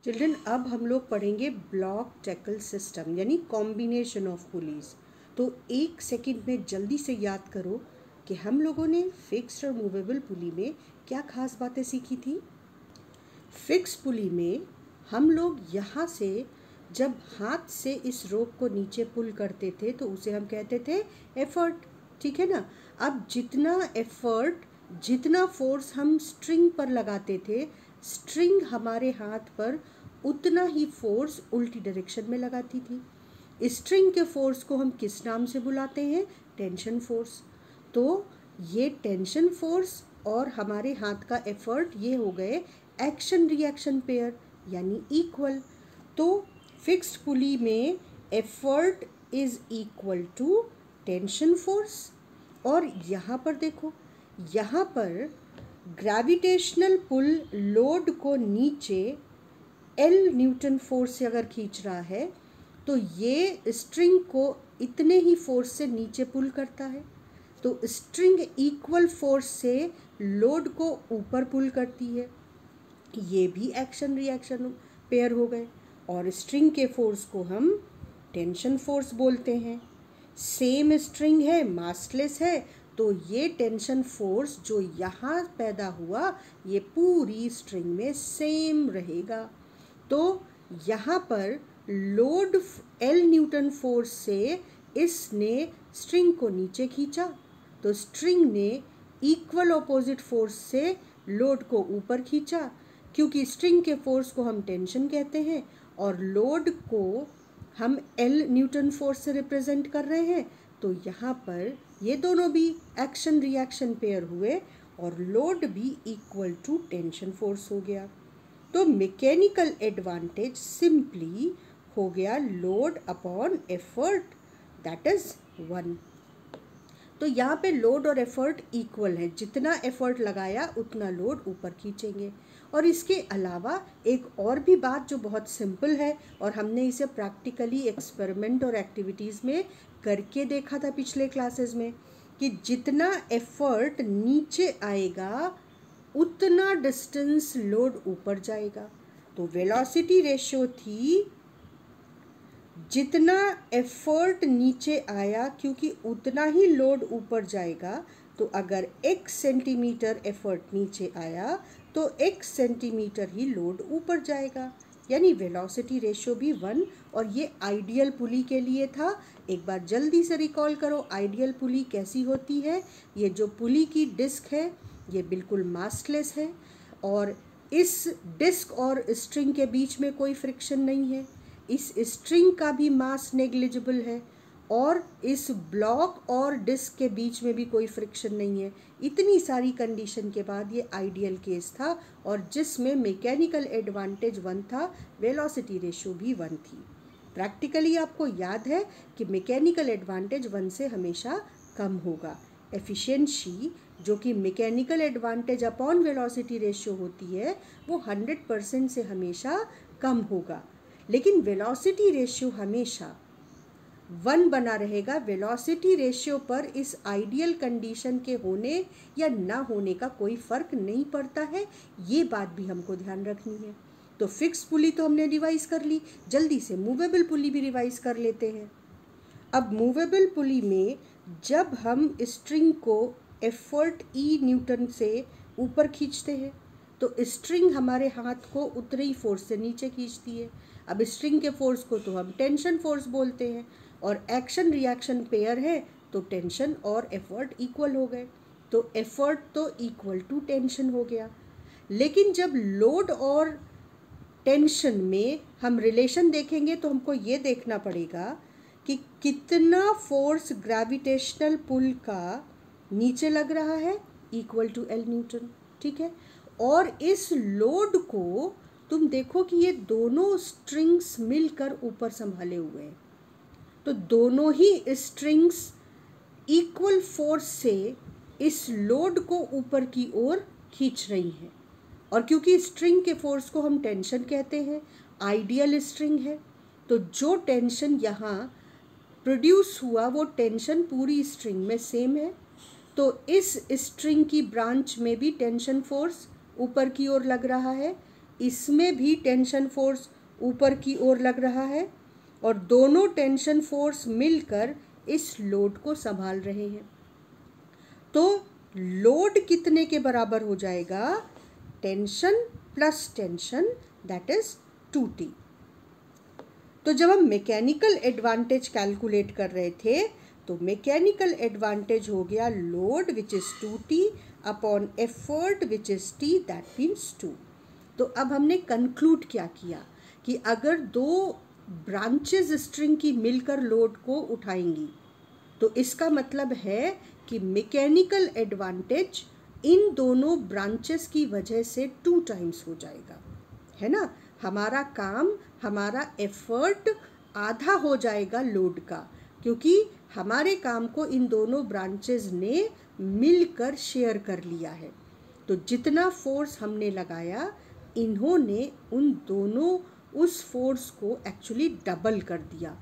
Children, अब हम लोग पढ़ेंगे ब्लॉक टैकल सिस्टम यानी कॉम्बिनेशन ऑफ पुलीज। तो एक सेकंड में जल्दी से याद करो कि हम लोगों ने फिक्स्ड और मूवेबल पुली में क्या खास बातें सीखी थी। फिक्स पुली में हम लोग यहाँ से जब हाथ से इस रोप को नीचे पुल करते थे तो उसे हम कहते थे एफर्ट, ठीक है ना। अब जितना एफर्ट, जितना फोर्स हम स्ट्रिंग पर लगाते थे, स्ट्रिंग हमारे हाथ पर उतना ही फोर्स उल्टी डायरेक्शन में लगाती थी। स्ट्रिंग के फोर्स को हम किस नाम से बुलाते हैं? Tension force. तो ये टेंशन फोर्स और हमारे हाथ का एफर्ट ये हो गए एक्शन रिएक्शन पेयर यानी इक्वल। तो फिक्स्ड पुली में effort is equal to tension force. और यहाँ पर देखो, यहाँ पर ग्रेविटेशनल पुल लोड को नीचे एल न्यूटन फोर्स से अगर खींच रहा है तो ये स्ट्रिंग को इतने ही फोर्स से नीचे पुल करता है। तो स्ट्रिंग इक्वल फोर्स से लोड को ऊपर पुल करती है। ये भी एक्शन रिएक्शन पेयर हो गए और स्ट्रिंग के फोर्स को हम टेंशन फोर्स बोलते हैं। सेम स्ट्रिंग है, मासलेस है, तो ये टेंशन फोर्स जो यहाँ पैदा हुआ ये पूरी स्ट्रिंग में सेम रहेगा। तो यहाँ पर लोड एल न्यूटन फोर्स से इसने स्ट्रिंग को नीचे खींचा, तो स्ट्रिंग ने इक्वल ऑपोजिट फोर्स से लोड को ऊपर खींचा। क्योंकि स्ट्रिंग के फोर्स को हम टेंशन कहते हैं और लोड को हम एल न्यूटन फोर्स से रिप्रेजेंट कर रहे हैं, तो यहाँ पर ये दोनों भी एक्शन रिएक्शन पेयर हुए और लोड भी इक्वल टू टेंशन फोर्स हो गया। तो मैकेनिकल एडवांटेज सिंपली हो गया load upon effort, that is 1। तो यहाँ पे लोड और एफर्ट इक्वल है, जितना एफर्ट लगाया उतना लोड ऊपर खींचेंगे। और इसके अलावा एक और भी बात जो बहुत सिंपल है और हमने इसे प्रैक्टिकली एक्सपेरिमेंट और एक्टिविटीज़ में करके देखा था पिछले क्लासेस में, कि जितना एफर्ट नीचे आएगा उतना डिस्टेंस लोड ऊपर जाएगा। तो वेलोसिटी रेशियो थी जितना एफर्ट नीचे आया क्योंकि उतना ही लोड ऊपर जाएगा, तो अगर x सेंटीमीटर एफर्ट नीचे आया तो x सेंटीमीटर ही लोड ऊपर जाएगा, यानी वेलोसिटी रेशियो भी 1। और ये आइडियल पुली के लिए था। एक बार जल्दी से रिकॉल करो आइडियल पुली कैसी होती है। ये जो पुली की डिस्क है ये बिल्कुल मासलेस है और इस डिस्क और स्ट्रिंग के बीच में कोई फ्रिक्शन नहीं है। इस स्ट्रिंग का भी मास नेग्लिजिबल है और इस ब्लॉक और डिस्क के बीच में भी कोई फ्रिक्शन नहीं है। इतनी सारी कंडीशन के बाद ये आइडियल केस था और जिसमें मैकेनिकल एडवांटेज 1 था, वेलोसिटी रेशियो भी 1 थी। प्रैक्टिकली आपको याद है कि मैकेनिकल एडवांटेज 1 से हमेशा कम होगा। एफिशिएंसी जो कि mechanical advantage upon velocity ratio होती है वो 100% से हमेशा कम होगा, लेकिन वेलोसिटी रेशियो हमेशा 1 बना रहेगा। वेलोसिटी रेशियो पर इस आइडियल कंडीशन के होने या ना होने का कोई फर्क नहीं पड़ता है, ये बात भी हमको ध्यान रखनी है। तो फिक्स पुली तो हमने रिवाइज कर ली, जल्दी से मूवेबल पुली भी रिवाइज कर लेते हैं। अब मूवेबल पुली में जब हम स्ट्रिंग को एफर्ट ई न्यूटन से ऊपर खींचते हैं तो स्ट्रिंग हमारे हाथ को उतने ही फोर्स से नीचे खींचती है। अब स्ट्रिंग के फोर्स को तो हम टेंशन फोर्स बोलते हैं और एक्शन रिएक्शन पेयर है तो टेंशन और एफर्ट इक्वल हो गए, तो एफर्ट तो इक्वल टू टेंशन हो गया। लेकिन जब लोड और टेंशन में हम रिलेशन देखेंगे तो हमको ये देखना पड़ेगा कि कितना फोर्स ग्रेविटेशनल पुल का नीचे लग रहा है, इक्वल टू एल न्यूटन, ठीक है। और इस लोड को तुम देखो कि ये दोनों स्ट्रिंग्स मिलकर ऊपर संभाले हुए हैं, तो दोनों ही स्ट्रिंग्स इक्वल फोर्स से इस लोड को ऊपर की ओर खींच रही हैं। और क्योंकि स्ट्रिंग के फोर्स को हम टेंशन कहते हैं, आइडियल स्ट्रिंग है, तो जो टेंशन यहाँ प्रोड्यूस हुआ वो टेंशन पूरी स्ट्रिंग में सेम है। तो इस स्ट्रिंग की ब्रांच में भी टेंशन फोर्स ऊपर की ओर लग रहा है इसमें भी टेंशन फोर्स ऊपर की ओर लग रहा है और दोनों टेंशन फोर्स मिलकर इस लोड को संभाल रहे हैं। तो लोड कितने के बराबर हो जाएगा? Tension plus tension, that is 2T। तो जब हम मैकेनिकल एडवांटेज कैलकुलेट कर रहे थे तो मैकेनिकल एडवांटेज हो गया load which is 2T upon effort which is T, that means 2। तो अब हमने कंक्लूड क्या किया कि अगर दो ब्रांचेस स्ट्रिंग की मिलकर लोड को उठाएंगी तो इसका मतलब है कि मैकेनिकल एडवांटेज इन दोनों ब्रांचेस की वजह से 2 टाइम्स हो जाएगा, है ना। हमारा काम, हमारा एफर्ट आधा हो जाएगा लोड का, क्योंकि हमारे काम को इन दोनों ब्रांचेस ने मिलकर शेयर कर लिया है। तो जितना फोर्स हमने लगाया, इन्होंने उन दोनों उस फोर्स को एक्चुअली डबल कर दिया।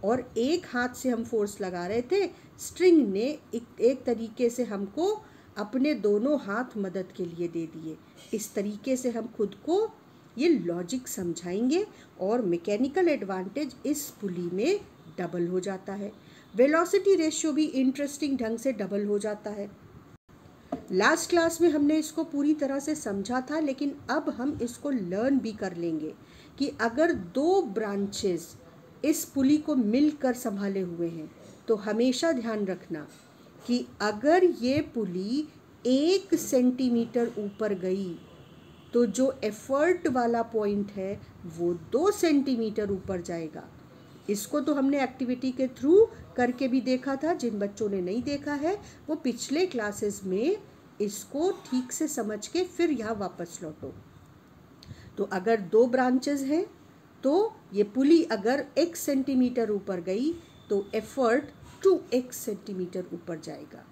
और एक हाथ से हम फोर्स लगा रहे थे, स्ट्रिंग ने एक तरीके से हमको अपने दोनों हाथ मदद के लिए दे दिए। इस तरीके से हम खुद को ये लॉजिक समझाएंगे और मैकेनिकल एडवांटेज इस पुली में डबल हो जाता है। वेलोसिटी रेशियो भी इंटरेस्टिंग ढंग से डबल हो जाता है। लास्ट क्लास में हमने इसको पूरी तरह से समझा था, लेकिन अब हम इसको लर्न भी कर लेंगे कि अगर दो ब्रांचेस इस पुली को मिलकर संभाले हुए हैं तो हमेशा ध्यान रखना कि अगर ये पुली 1 सेंटीमीटर ऊपर गई तो जो एफर्ट वाला पॉइंट है वो 2 सेंटीमीटर ऊपर जाएगा। इसको तो हमने एक्टिविटी के थ्रू करके भी देखा था। जिन बच्चों ने नहीं देखा है वो पिछले क्लासेस में इसको ठीक से समझ के फिर यहाँ वापस लौटो। तो अगर 2 ब्रांचेस हैं तो ये पुली अगर 1 सेंटीमीटर ऊपर गई तो एफर्ट 2x सेंटीमीटर ऊपर जाएगा,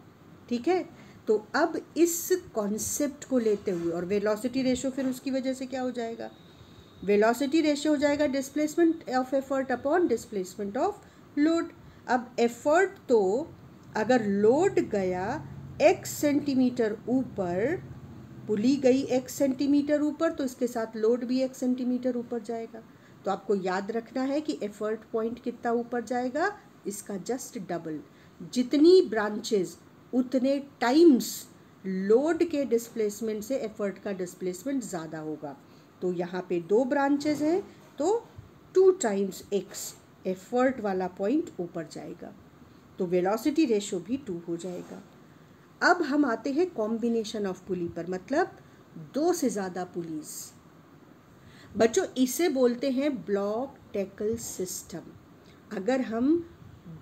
ठीक है। तो अब इस कॉन्सेप्ट को लेते हुए, और वेलोसिटी रेशियो फिर उसकी वजह से क्या हो जाएगा? वेलोसिटी रेशियो हो जाएगा displacement of effort upon displacement of load. अब एफर्ट तो अगर लोड गया x सेंटीमीटर ऊपर, पुली गई x सेंटीमीटर ऊपर, तो इसके साथ लोड भी x सेंटीमीटर ऊपर जाएगा। तो आपको याद रखना है कि एफर्ट पॉइंट कितना ऊपर जाएगा, इसका जस्ट डबल। जितनी ब्रांचेस उतने टाइम्स लोड के डिस्प्लेसमेंट से एफर्ट का डिस्प्लेसमेंट ज़्यादा होगा। तो यहाँ पे 2 ब्रांचेस हैं तो 2 टाइम्स x एफर्ट वाला पॉइंट ऊपर जाएगा। तो वेलोसिटी रेशियो भी 2 हो जाएगा। अब हम आते हैं कॉम्बिनेशन ऑफ पुली पर, मतलब 2 से ज़्यादा पुलीज। बच्चों इसे बोलते हैं ब्लॉक टैकल सिस्टम। अगर हम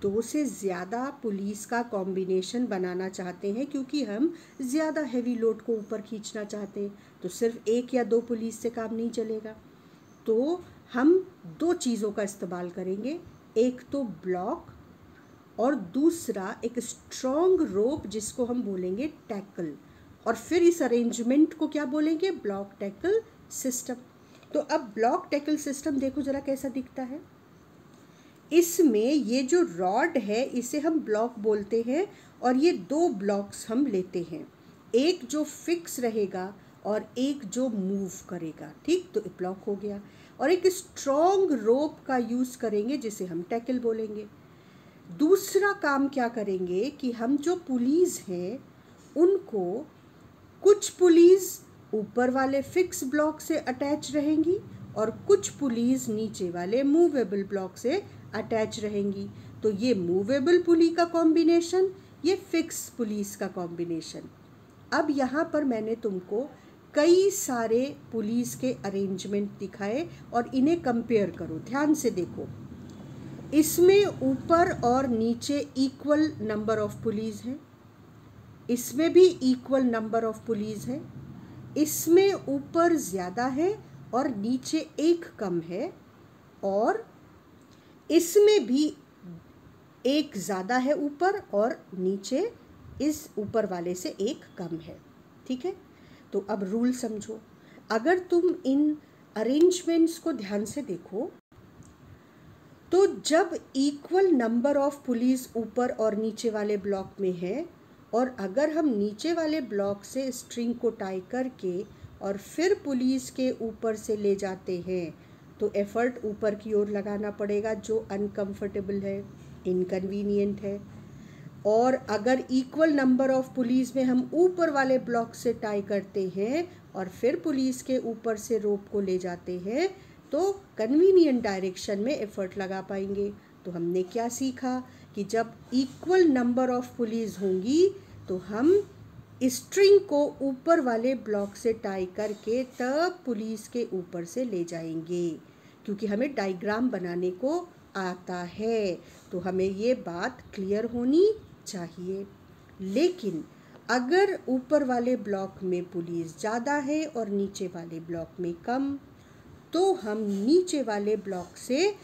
2 से ज़्यादा पुलीस का कॉम्बिनेशन बनाना चाहते हैं, क्योंकि हम ज़्यादा हैवी लोड को ऊपर खींचना चाहते हैं, तो सिर्फ 1 या 2 पुलीस से काम नहीं चलेगा। तो हम 2 चीज़ों का इस्तेमाल करेंगे, एक तो ब्लॉक और दूसरा एक स्ट्रॉन्ग रोप जिसको हम बोलेंगे टैकल। और फिर इस अरेंजमेंट को क्या बोलेंगे? Block tackle system. तो अब ब्लॉक टैकल सिस्टम देखो ज़रा कैसा दिखता है। इसमें ये जो रॉड है इसे हम ब्लॉक बोलते हैं और ये 2 ब्लॉक्स हम लेते हैं, एक जो फिक्स रहेगा और एक जो मूव करेगा, ठीक। तो ब्लॉक हो गया। और एक स्ट्रॉन्ग रोप का यूज़ करेंगे जिसे हम टैकल बोलेंगे। दूसरा काम क्या करेंगे कि हम जो पुलीज हैं उनको, कुछ पुलीज ऊपर वाले फिक्स ब्लॉक से अटैच रहेंगी और कुछ पुलीज नीचे वाले मूवेबल ब्लॉक से अटैच रहेंगी। तो ये मूवेबल पुली का कॉम्बिनेशन, ये फिक्स पुलीज का कॉम्बिनेशन। अब यहाँ पर मैंने तुमको कई सारे पुलीज के अरेंजमेंट दिखाए और इन्हें कंपेयर करो, ध्यान से देखो। इसमें ऊपर और नीचे इक्वल नंबर ऑफ पुलीज हैं, इसमें भी इक्वल नंबर ऑफ पुलीज हैं, इसमें ऊपर ज़्यादा है और नीचे एक कम है, और इसमें भी एक ज़्यादा है ऊपर और नीचे इस ऊपर वाले से एक कम है, ठीक है। तो अब रूल समझो। अगर तुम इन अरेंजमेंट्स को ध्यान से देखो तो जब इक्वल नंबर ऑफ पुलीज ऊपर और नीचे वाले ब्लॉक में है और अगर हम नीचे वाले ब्लॉक से स्ट्रिंग को टाई करके और फिर पुलिस के ऊपर से ले जाते हैं तो एफर्ट ऊपर की ओर लगाना पड़ेगा, जो अनकंफर्टेबल है, इनकन्वीनियंट है। और अगर इक्वल नंबर ऑफ पुलिस में हम ऊपर वाले ब्लॉक से टाई करते हैं और फिर पुलिस के ऊपर से रोप को ले जाते हैं तो कन्वीनियंट डायरेक्शन में एफर्ट लगा पाएंगे। तो हमने क्या सीखा कि जब इक्वल नंबर ऑफ पुलिस होंगी तो हम स्ट्रिंग को ऊपर वाले ब्लॉक से टाई करके तब पुलिस के ऊपर से ले जाएंगे, क्योंकि हमें डायग्राम बनाने को आता है। तो हमें ये बात क्लियर होनी चाहिए। लेकिन अगर ऊपर वाले ब्लॉक में पुलिस ज़्यादा है और नीचे वाले ब्लॉक में कम, तो हम नीचे वाले ब्लॉक से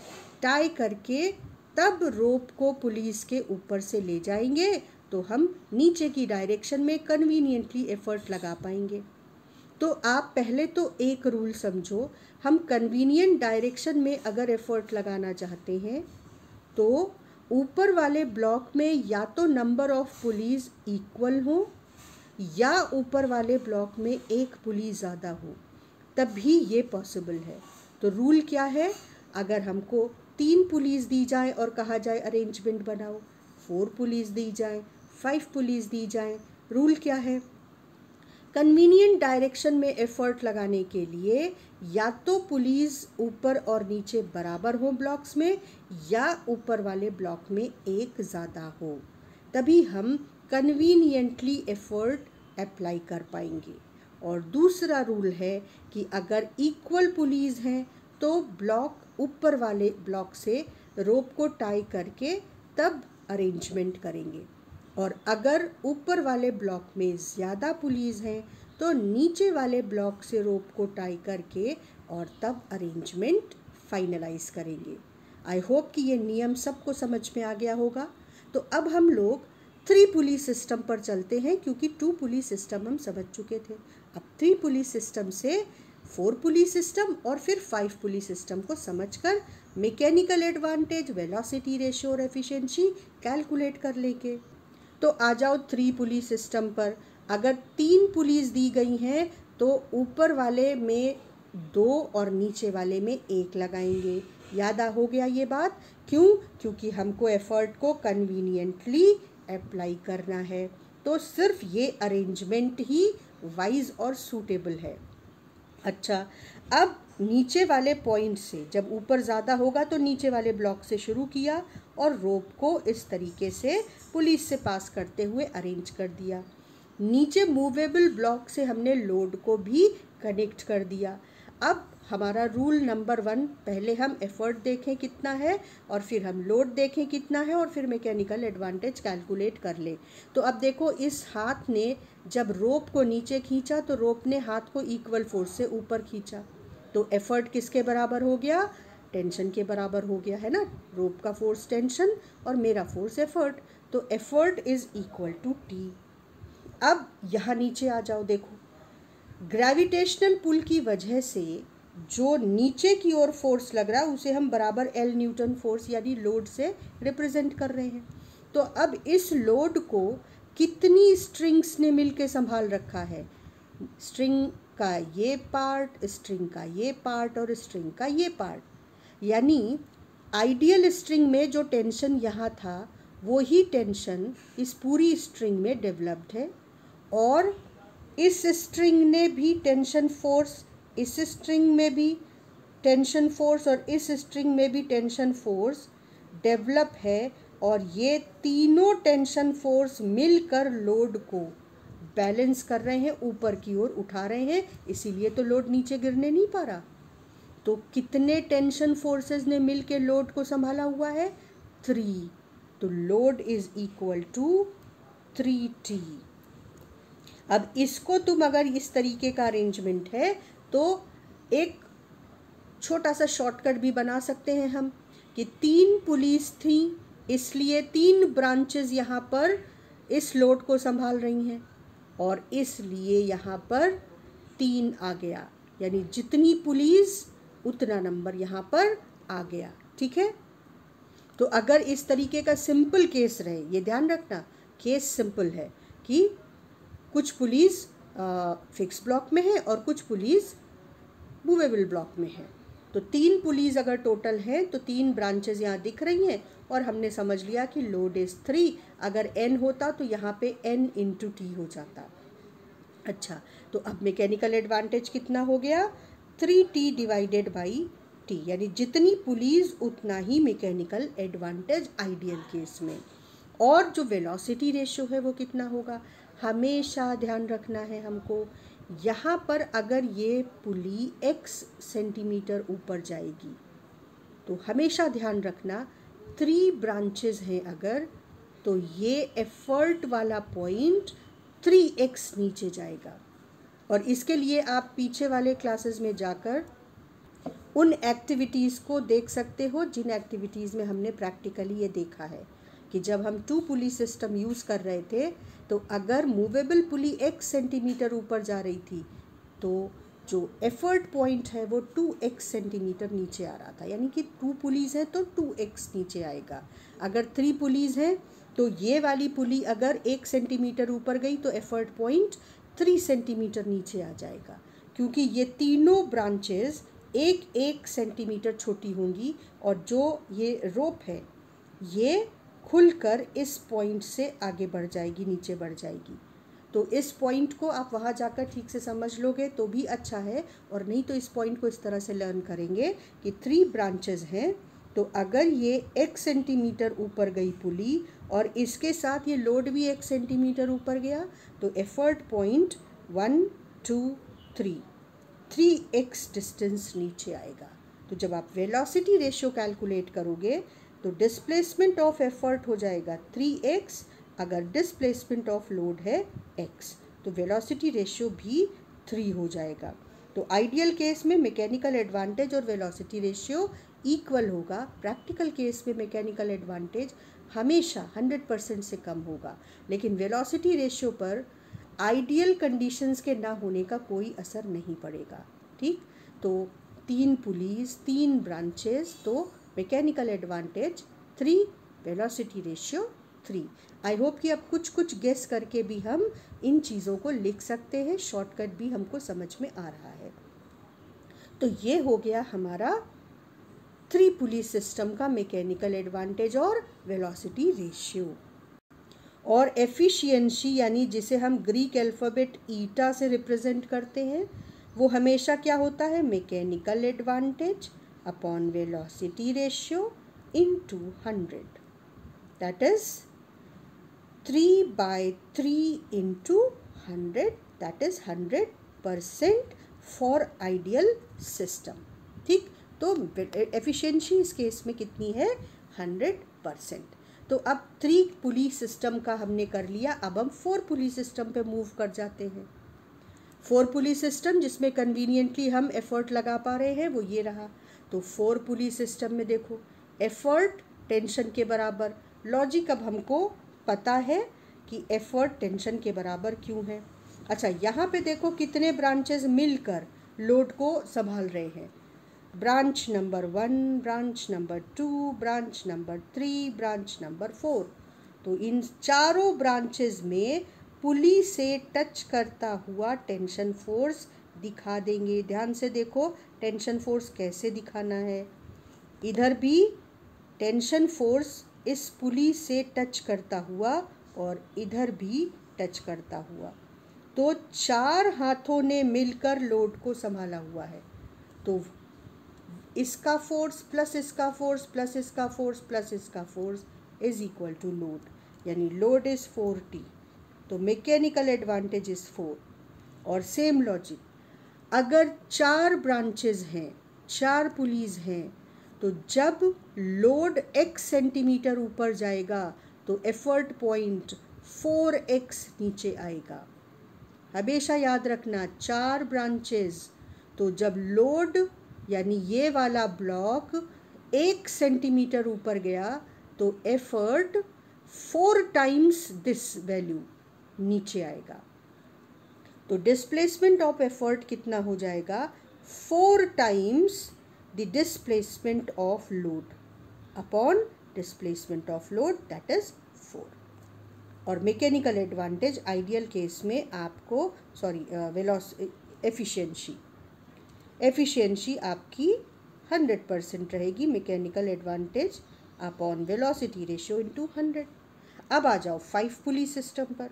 टाई करके तब रोप को पुलिस के ऊपर से ले जाएंगे, तो हम नीचे की डायरेक्शन में कन्वीनियंटली एफर्ट लगा पाएंगे। तो आप पहले तो एक रूल समझो, हम कन्वीनियंट डायरेक्शन में अगर एफर्ट लगाना चाहते हैं तो ऊपर वाले ब्लॉक में या तो नंबर ऑफ पुलिस इक्वल हो या ऊपर वाले ब्लॉक में एक पुलिस ज़्यादा हो, तभी ये पॉसिबल है। तो रूल क्या है, अगर हमको 3 पुलिस दी जाए और कहा जाए अरेंजमेंट बनाओ, 4 पुलिस दी जाए, 5 पुलिस दी जाए, रूल क्या है, कन्वीनियंट डायरेक्शन में एफर्ट लगाने के लिए या तो पुलिस ऊपर और नीचे बराबर हो ब्लॉक्स में या ऊपर वाले ब्लॉक में एक ज़्यादा हो, तभी हम कन्वीनियंटली एफर्ट अप्लाई कर पाएंगे। और दूसरा रूल है कि अगर इक्वल पुलिस हैं तो ब्लॉक ऊपर वाले ब्लॉक से रोप को टाई करके तब अरेंजमेंट करेंगे, और अगर ऊपर वाले ब्लॉक में ज़्यादा पुलिस हैं तो नीचे वाले ब्लॉक से रोप को टाई करके और तब अरेंजमेंट फाइनलाइज करेंगे। आई होप कि ये नियम सबको समझ में आ गया होगा। तो अब हम लोग 3 पुलिस सिस्टम पर चलते हैं, क्योंकि 2 पुलिस सिस्टम हम समझ चुके थे। अब 3 पुलिस सिस्टम से 4 पुलिस सिस्टम और फिर 5 पुलिस सिस्टम को समझकर मैकेनिकल एडवांटेज, वेलोसिटी रेशियो और एफिशिएंसी कैलकुलेट कर लेंगे। तो आ जाओ 3 पुलिस सिस्टम पर। अगर 3 पुलिस दी गई हैं तो ऊपर वाले में 2 और नीचे वाले में 1 लगाएंगे। याद हो गया ये बात? क्यों? क्योंकि हमको एफर्ट को कन्वीनियंटली अप्लाई करना है। तो सिर्फ ये अरेंजमेंट ही वाइज और सूटेबल है। अच्छा, अब नीचे वाले पॉइंट से जब ऊपर ज़्यादा होगा तो नीचे वाले ब्लॉक से शुरू किया और रोप को इस तरीके से पुलिस से पास करते हुए अरेंज कर दिया। नीचे मूवेबल ब्लॉक से हमने लोड को भी कनेक्ट कर दिया। अब हमारा रूल नंबर 1, पहले हम एफर्ट देखें कितना है और फिर हम लोड देखें कितना है और फिर मैकेनिकल एडवांटेज कैलकुलेट कर लें। तो अब देखो, इस हाथ ने जब रोप को नीचे खींचा तो रोप ने हाथ को इक्वल फोर्स से ऊपर खींचा, तो एफर्ट किसके बराबर हो गया? टेंशन के बराबर हो गया, है ना। रोप का फोर्स टेंशन और मेरा फोर्स एफर्ट, तो effort is equal to T. अब यहाँ नीचे आ जाओ, देखो ग्रेविटेशनल पुल की वजह से जो नीचे की ओर फोर्स लग रहा है उसे हम बराबर L न्यूटन फोर्स यानी लोड से रिप्रेजेंट कर रहे हैं। तो अब इस लोड को कितनी स्ट्रिंग्स ने मिलके संभाल रखा है? स्ट्रिंग का ये पार्ट, स्ट्रिंग का ये पार्ट और स्ट्रिंग का ये पार्ट। यानी आइडियल स्ट्रिंग में जो टेंशन यहाँ था वो ही टेंशन इस पूरी स्ट्रिंग में डेवलप्ड है, और इस स्ट्रिंग ने भी टेंशन फोर्स, इस स्ट्रिंग में भी टेंशन फोर्स और इस स्ट्रिंग में भी टेंशन फोर्स डेवलप है, और ये तीनों टेंशन फोर्स मिलकर लोड को बैलेंस कर रहे हैं, ऊपर की ओर उठा रहे हैं, इसीलिए तो लोड नीचे गिरने नहीं पा रहा। तो कितने टेंशन फोर्सेस ने मिलकर लोड को संभाला हुआ है? 3। तो load is equal to 3T। अब इसको तुम अगर इस तरीके का अरेंजमेंट है तो एक छोटा सा शॉर्टकट भी बना सकते हैं हम कि 3 पुलिस थी, इसलिए 3 ब्रांचेस यहाँ पर इस लोड को संभाल रही हैं, और इसलिए यहाँ पर 3 आ गया, यानी जितनी पुलिस उतना नंबर यहाँ पर आ गया। ठीक है। तो अगर इस तरीके का सिंपल केस रहे, ये ध्यान रखना केस सिंपल है कि कुछ पुलिस फिक्स ब्लॉक में है और कुछ पुलीज मूवेबल ब्लॉक में है। तो 3 पुलीज अगर टोटल हैं तो 3 ब्रांचेज यहाँ दिख रही हैं और हमने समझ लिया कि लोड इज 3। अगर n होता तो यहाँ पे n इंटू टी हो जाता। अच्छा, तो अब मैकेनिकल एडवांटेज कितना हो गया, 3t डिवाइडेड बाई टी, यानी जितनी पुलीज उतना ही मैकेनिकल एडवांटेज आइडियल केस में। और जो वेलोसिटी रेशियो है वो कितना होगा, हमेशा ध्यान रखना है हमको, यहाँ पर अगर ये पुली x सेंटीमीटर ऊपर जाएगी तो हमेशा ध्यान रखना 3 ब्रांचेस हैं अगर, तो ये एफर्ट वाला पॉइंट 3x नीचे जाएगा। और इसके लिए आप पीछे वाले क्लासेस में जाकर उन एक्टिविटीज़ को देख सकते हो जिन एक्टिविटीज़ में हमने प्रैक्टिकली ये देखा है कि जब हम 2 पुली सिस्टम यूज़ कर रहे थे तो अगर मूवेबल पुली x सेंटीमीटर ऊपर जा रही थी तो जो एफर्ट पॉइंट है वो 2x सेंटीमीटर नीचे आ रहा था, यानी कि 2 पुलीज़ हैं तो 2x नीचे आएगा। अगर 3 पुलीज़ हैं तो ये वाली पुली अगर 1 सेंटीमीटर ऊपर गई तो एफर्ट पॉइंट 3 सेंटीमीटर नीचे आ जाएगा, क्योंकि ये तीनों ब्रांचेस 1 सेंटीमीटर छोटी होंगी और जो ये रोप है ये खुलकर इस पॉइंट से आगे बढ़ जाएगी, नीचे बढ़ जाएगी। तो इस पॉइंट को आप वहाँ जाकर ठीक से समझ लोगे तो भी अच्छा है, और नहीं तो इस पॉइंट को इस तरह से लर्न करेंगे कि 3 ब्रांचेस हैं, तो अगर ये 1 सेंटीमीटर ऊपर गई पुली और इसके साथ ये लोड भी 1 सेंटीमीटर ऊपर गया तो एफर्ट पॉइंट 1 2 3x डिस्टेंस नीचे आएगा। तो जब आप वेलोसिटी रेशियो कैलकुलेट करोगे तो डिस्प्लेसमेंट ऑफ एफर्ट हो जाएगा 3x, अगर डिस्प्लेसमेंट ऑफ लोड है x, तो वेलोसिटी रेशियो भी 3 हो जाएगा। तो आइडियल केस में मैकेनिकल एडवांटेज और वेलोसिटी रेशियो इक्वल होगा, प्रैक्टिकल केस में मैकेनिकल एडवांटेज हमेशा 100% से कम होगा, लेकिन वेलोसिटी रेशियो पर आइडियल कंडीशंस के ना होने का कोई असर नहीं पड़ेगा। ठीक, तो 3 पुलीज 3 ब्रांचेस, तो mechanical advantage 3, velocity ratio 3। I hope कि अब कुछ गेस करके भी हम इन चीज़ों को लिख सकते हैं, शॉर्टकट भी हमको समझ में आ रहा है। तो ये हो गया हमारा 3 पुली सिस्टम का मैकेनिकल एडवांटेज और वेलोसिटी रेशियो। और एफिशिएंसी यानी जिसे हम ग्रीक अल्फ़ाबेट ईटा से रिप्रेजेंट करते हैं वो हमेशा क्या होता है, mechanical advantage upon velocity ratio into 100, that is 3/3 into 100, that is 100% for ideal system. ठीक, तो एफिशिएंसी इस केस में कितनी है, 100%। तो अब 3 पुली सिस्टम का हमने कर लिया, अब हम 4 पुली सिस्टम पे मूव कर जाते हैं। 4 पुली सिस्टम जिसमें कन्वीनियंटली हम एफर्ट लगा पा रहे हैं वो ये रहा। तो 4 पुली सिस्टम में देखो एफर्ट टेंशन के बराबर, लॉजिक अब हमको पता है कि एफर्ट टेंशन के बराबर क्यों है। अच्छा, यहाँ पे देखो कितने ब्रांचेस मिलकर लोड को संभाल रहे हैं, branch number 1, branch number 2, branch number 3, branch number 4। तो इन चारों ब्रांचेस में पुली से टच करता हुआ टेंशन फोर्स दिखा देंगे। ध्यान से देखो टेंशन फोर्स कैसे दिखाना है, इधर भी टेंशन फोर्स इस पुली से टच करता हुआ और इधर भी टच करता हुआ, तो 4 हाथों ने मिलकर लोड को संभाला हुआ है। तो इसका फोर्स प्लस इसका फोर्स प्लस इसका फोर्स प्लस इसका force is equal to load, यानी लोड इज 4t, तो मैकेनिकल एडवांटेज इज 4। और सेम लॉजिक, अगर 4 ब्रांचेस हैं, 4 पुलीज हैं, तो जब लोड x सेंटीमीटर ऊपर जाएगा तो एफर्ट पॉइंट 4x नीचे आएगा। हमेशा याद रखना 4 ब्रांचेस, तो जब लोड यानी ये वाला ब्लॉक 1 सेंटीमीटर ऊपर गया तो एफर्ट 4 टाइम्स दिस वैल्यू नीचे आएगा। तो डिस्प्लेसमेंट ऑफ एफर्ट कितना हो जाएगा, 4 times the displacement of load upon displacement of load, that is 4। और मैकेनिकल एडवांटेज आइडियल केस में आपको एफिशिएंसी आपकी 100% रहेगी, mechanical advantage upon velocity ratio into 100। अब आ जाओ 5 पुली सिस्टम पर।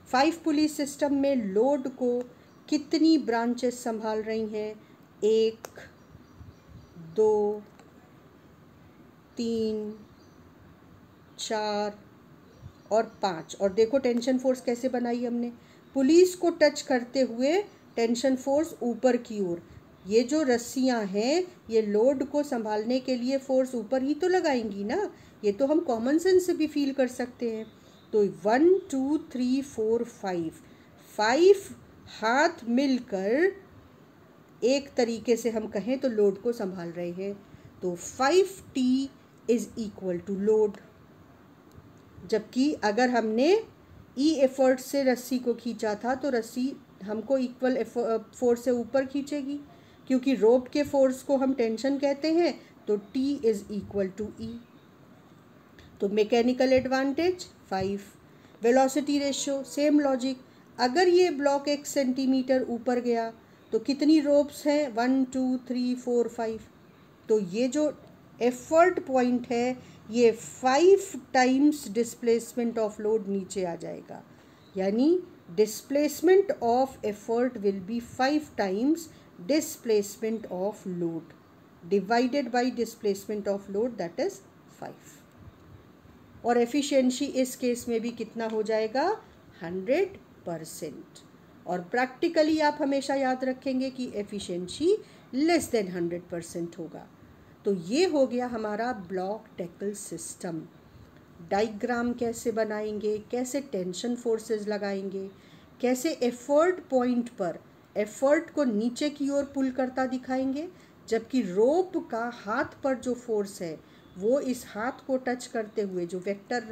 5 पुली सिस्टम में लोड को कितनी ब्रांचेस संभाल रही हैं? 1, 2, 3, 4 और 5। और देखो टेंशन फोर्स कैसे बनाई हमने, पुलिस को टच करते हुए टेंशन फोर्स ऊपर की ओर। ये जो रस्सियां हैं ये लोड को संभालने के लिए फोर्स ऊपर ही तो लगाएंगी ना, ये तो हम कॉमन सेंस से भी फील कर सकते हैं। तो 1, 2, 3, 4, 5 हाथ मिलकर एक तरीके से हम कहें तो लोड को संभाल रहे हैं। तो 5T is equal to load. जबकि अगर हमने ई एफर्ट से रस्सी को खींचा था तो रस्सी हमको इक्वल फोर्स से ऊपर खींचेगी, क्योंकि रोप के फोर्स को हम टेंशन कहते हैं। तो T is equal to E। तो mechanical advantage 5, velocity ratio same logic. अगर ये ब्लॉक 1 सेंटीमीटर ऊपर गया तो कितनी रोप्स हैं? 1, 2, 3, 4, 5। तो ये जो एफर्ट पॉइंट है ये 5 टाइम्स डिस्प्लेसमेंट ऑफ लोड नीचे आ जाएगा, यानी displacement of effort will be 5 times displacement of load divided by displacement of load, that is 5। और एफिशिएंसी इस केस में भी कितना हो जाएगा? 100%। और प्रैक्टिकली आप हमेशा याद रखेंगे कि एफिशिएंसी लेस देन 100% होगा। तो ये हो गया हमारा ब्लॉक टैकल सिस्टम। डायग्राम कैसे बनाएंगे, कैसे टेंशन फोर्सेस लगाएंगे, कैसे एफर्ट पॉइंट पर एफर्ट को नीचे की ओर पुल करता दिखाएंगे, जबकि रोप का हाथ पर जो फोर्स है वो इस हाथ को टच करते हुए जो वेक्टर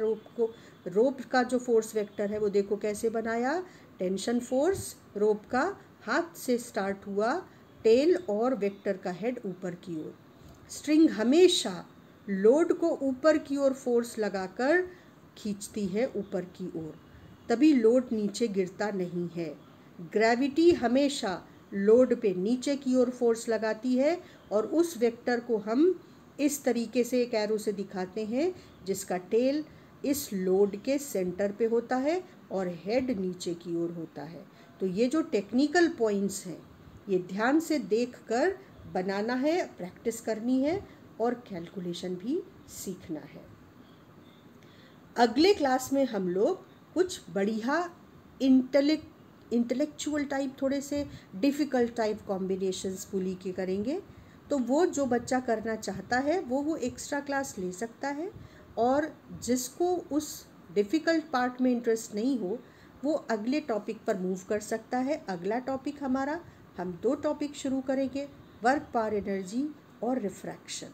रोप का जो फोर्स वेक्टर है वो देखो कैसे बनाया। टेंशन फोर्स रोप का हाथ से स्टार्ट हुआ, टेल और वेक्टर का हेड ऊपर की ओर। स्ट्रिंग हमेशा लोड को ऊपर की ओर फोर्स लगाकर खींचती है ऊपर की ओर, तभी लोड नीचे गिरता नहीं है। ग्रेविटी हमेशा लोड पे नीचे की ओर फोर्स लगाती है, और उस वेक्टर को हम इस तरीके से एक एरो से दिखाते हैं जिसका टेल इस लोड के सेंटर पे होता है और हेड नीचे की ओर होता है। तो ये जो टेक्निकल पॉइंट्स हैं ये ध्यान से देखकर बनाना है, प्रैक्टिस करनी है और कैलकुलेशन भी सीखना है। अगले क्लास में हम लोग कुछ बढ़िया इंटेलेक्चुअल टाइप, थोड़े से डिफ़िकल्ट टाइप कॉम्बिनेशंस पुली के करेंगे। तो वो जो बच्चा करना चाहता है वो एक्स्ट्रा क्लास ले सकता है, और जिसको उस डिफ़िकल्ट पार्ट में इंटरेस्ट नहीं हो वो अगले टॉपिक पर मूव कर सकता है। अगला टॉपिक हमारा, हम 2 टॉपिक शुरू करेंगे, वर्क पावर एनर्जी और रिफ्रैक्शन।